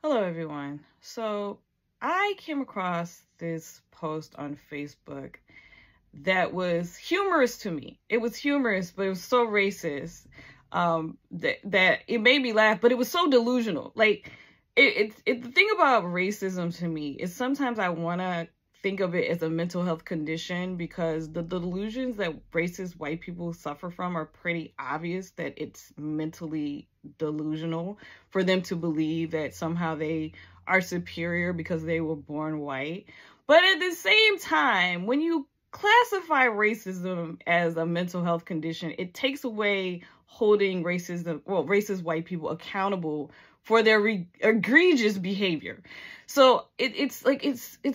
Hello, everyone. So I came across this post on Facebook that was humorous to me. It was humorous, but it was so racist that it made me laugh, but it was so delusional. Like, the thing about racism to me is sometimes I want to think of it as a mental health condition because the delusions that racist white people suffer from are pretty obvious that it's mentally delusional for them to believe that somehow they are superior because they were born white. But at the same time, when you classify racism as a mental health condition, it takes away holding racist white people accountable for their egregious behavior. So it's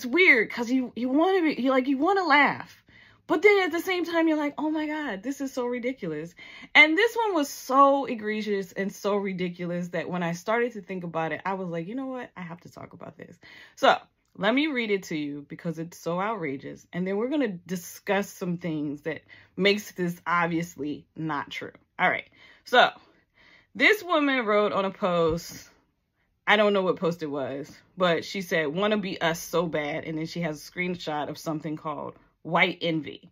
weird because you want to laugh, but then at the same time you're like, oh my god, this is so ridiculous. And this one was so egregious and so ridiculous that when I started to think about it, I was like, you know what, I have to talk about this. So let me read it to you because it's so outrageous, and then we're going to discuss some things that makes this obviously not true. All right, so this woman wrote on a post, I don't know what post it was, but she said, "Want to be us so bad," and then she has a screenshot of something called white envy.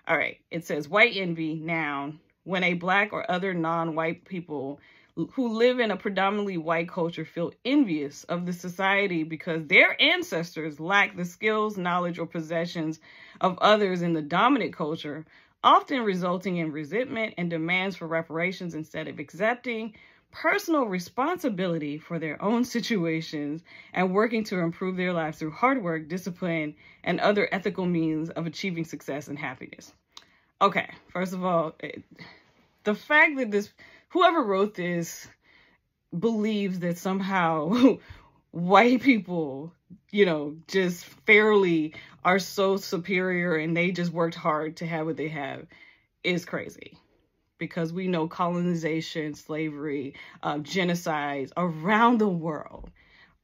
All right, it says white envy, noun, when a black or other non-white people who live in a predominantly white culture feel envious of the society because their ancestors lack the skills, knowledge, or possessions of others in the dominant culture, often resulting in resentment and demands for reparations instead of accepting personal responsibility for their own situations and working to improve their lives through hard work, discipline, and other ethical means of achieving success and happiness. Okay, first of all, the fact that whoever wrote this believes that somehow white people, just fairly are so superior and they just worked hard to have what they have is crazy. Because we know colonization, slavery, genocides around the world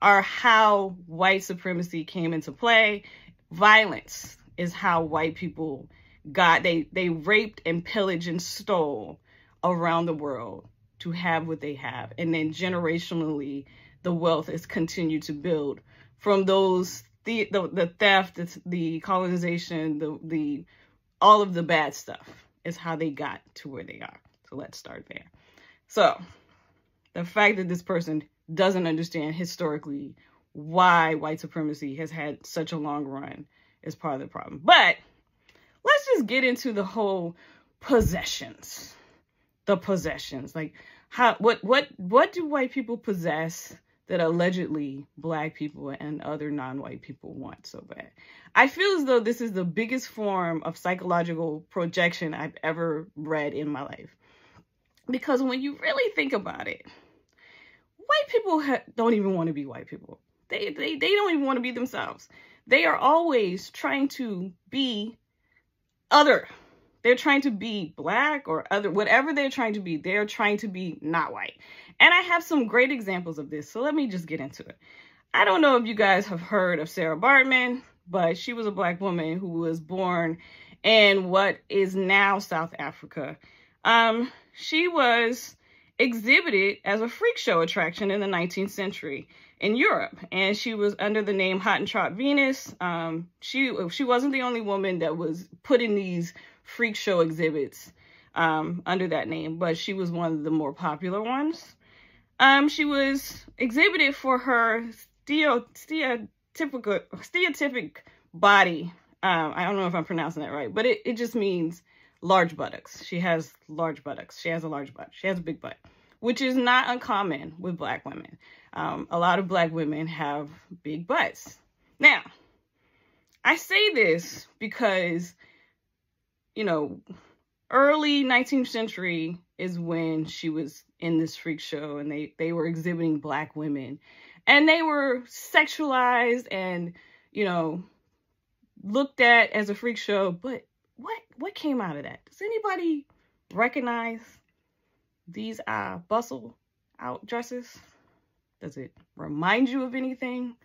are how white supremacy came into play. Violence is how white people they raped and pillaged and stole around the world to have what they have. And then generationally, the wealth has continued to build from those, the theft, the colonization, the all of the bad stuff is how they got to where they are. So let's start there. So the fact that this person doesn't understand historically why white supremacy has had such a long run is part of the problem. But let's just get into the whole possessions. The possessions. Like what do white people possess that allegedly black people and other non-white people want so bad? I feel as though this is the biggest form of psychological projection I've ever read in my life. Because when you really think about it, white people don't even want to be white people. They don't even want to be themselves. They are always trying to be other. They're trying to be black or other, whatever they're trying to be, they're trying to be not white. And I have some great examples of this, so let me just get into it. I don't know if you guys have heard of Sarah Baartman, but she was a black woman who was born in what is now South Africa. She was exhibited as a freak show attraction in the 19th century in Europe, and she was under the name Hottentot Venus. She wasn't the only woman that was put in these freak show exhibits under that name, but she was one of the more popular ones. She was exhibited for her stereotypic body. I don't know if I'm pronouncing that right, but it just means large buttocks. She has large buttocks. She has a large butt. She has a big butt, which is not uncommon with black women. A lot of black women have big butts. Now, I say this because, early 19th century is when she was in this freak show, and they were exhibiting black women, and they were sexualized and, looked at as a freak show. But what came out of that? Does anybody recognize these bustle out dresses? Does it remind you of anything?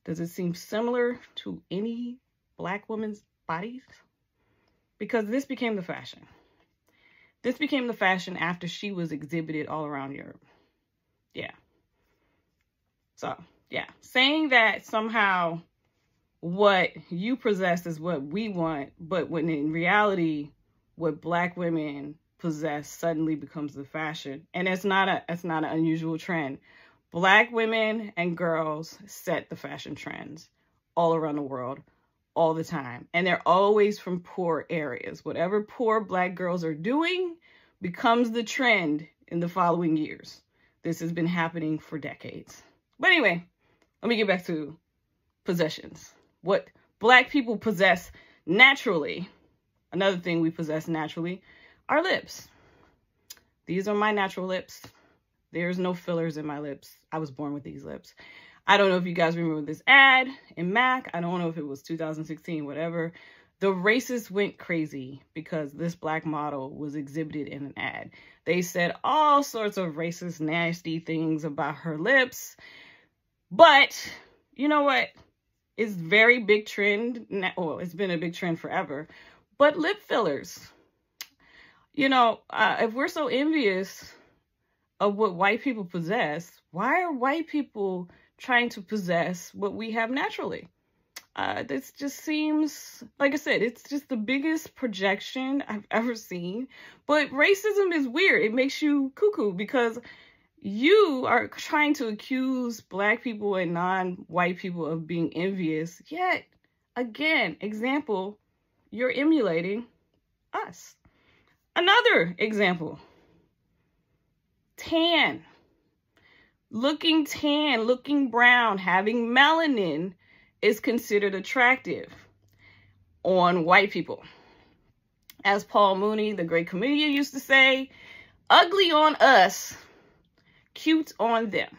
Does it seem similar to any black woman's bodies? Because this became the fashion. This became the fashion after she was exhibited all around Europe. Yeah. So, yeah, saying that somehow what you possess is what we want, but when in reality, what Black women possess suddenly becomes the fashion. And it's not an unusual trend. Black women and girls set the fashion trends all around the world all the time. And they're always from poor areas. Whatever poor Black girls are doing becomes the trend in the following years. This has been happening for decades. But anyway, let me get back to possessions. What Black people possess naturally, another thing we possess naturally, are lips. These are my natural lips. There's no fillers in my lips. I was born with these lips. I don't know if you guys remember this ad in MAC. I don't know if it was 2016, whatever. The racists went crazy because this Black model was exhibited in an ad. They said all sorts of racist, nasty things about her lips. But you know what? It's very big trend. Well, it's been a big trend forever. But lip fillers. You know, if we're so envious of what white people possess, why are white people trying to possess what we have naturally? This just seems, like I said, it's just the biggest projection I've ever seen. But racism is weird. It makes you cuckoo because you are trying to accuse Black people and non-white people of being envious. Yet, again, example, you're emulating us. Another example, tan. Looking tan, looking brown, having melanin is considered attractive on white people. As Paul Mooney, the great comedian, used to say, ugly on us, cute on them.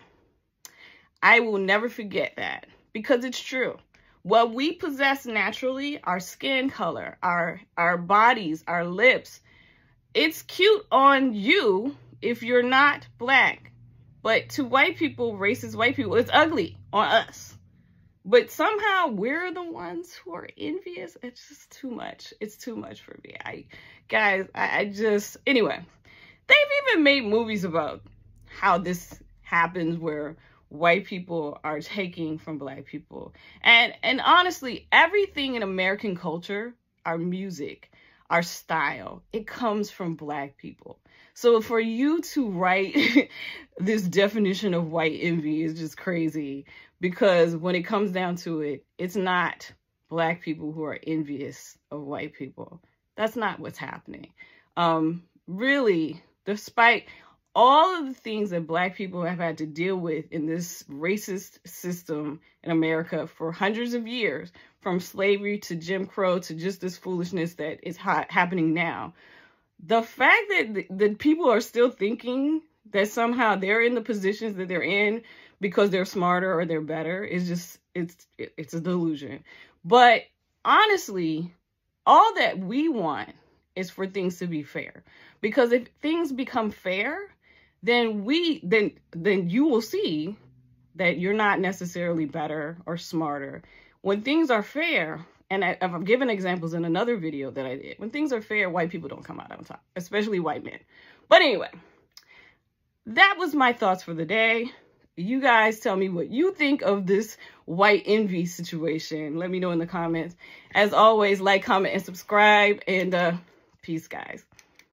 I will never forget that because it's true. What we possess naturally, our skin color, our bodies, our lips, it's cute on you if you're not Black. But to white people, racist white people, it's ugly on us. But somehow we're the ones who are envious. It's just too much. It's too much for me. Anyway, they've even made movies about how this happens where white people are taking from Black people. And honestly, everything in American culture, our music, our style, it comes from Black people. So for you to write this definition of white envy is just crazy because when it comes down to it, it's not Black people who are envious of white people. That's not what's happening. Really, despite all of the things that Black people have had to deal with in this racist system in America for hundreds of years, from slavery to Jim Crow to just this foolishness that is happening now, the fact that people are still thinking that somehow they're in the positions that they're in because they're smarter or they're better is just, it's a delusion. But honestly, all that we want is for things to be fair. Because if things become fair, then you will see that you're not necessarily better or smarter. When things are fair, and I've given examples in another video that I did, when things are fair, white people don't come out on top, especially white men. But anyway, that was my thoughts for the day. You guys tell me what you think of this white envy situation. Let me know in the comments. As always, like, comment, and subscribe, and peace, guys.